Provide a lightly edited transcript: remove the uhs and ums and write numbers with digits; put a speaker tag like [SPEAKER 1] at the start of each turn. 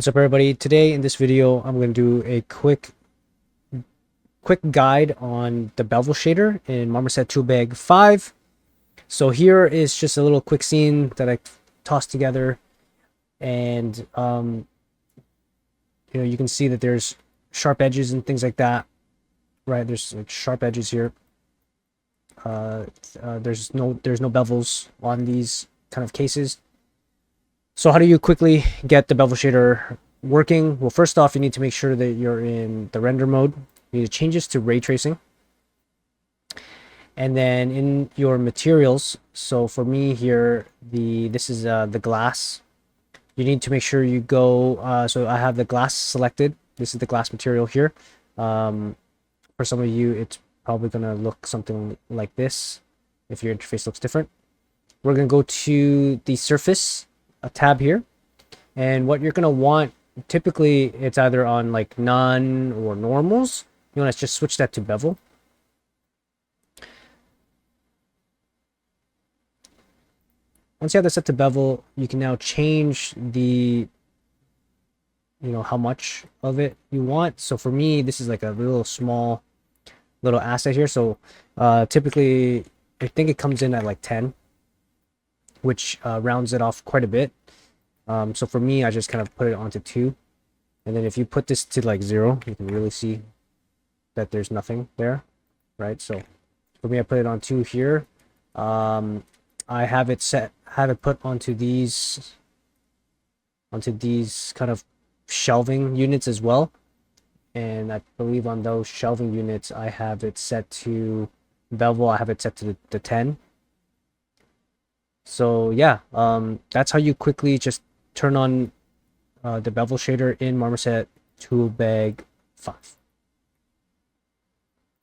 [SPEAKER 1] What's up, everybody? Today in this video I'm going to do a quick guide on the bevel shader in Marmoset Toolbag 5. So here is just a little quick scene that I tossed together, and you can see that there's sharp edges and things like that, right? There's like sharp edges here. There's no bevels on these kind of cases. So how do you quickly get the bevel shader working? Well, first off, you need to make sure that you're in the render mode. You need to change this to ray tracing. And then in your materials, so for me here, this is the glass. You need to make sure you go, so I have the glass selected. This is the glass material here. For some of you, it's probably going to look something like this if your interface looks different. We're going to go to the surface, a tab here, and what you're going to want, typically it's either on like none or normals. You want to just switch that to bevel. Once you have that set to bevel, you can now change the how much of it you want. So for me, this is like a little small little asset here. So typically I think it comes in at like 10, which rounds it off quite a bit. So for me, I just kind of put it onto 2, and then if you put this to like 0, you can really see that there's nothing there, right? So for me, I put it on 2 here. I have it put onto these kind of shelving units as well, and I believe on those shelving units I have it set to bevel. I have it set to the 10. So yeah, that's how you quickly just turn on the bevel shader in Marmoset Toolbag 5.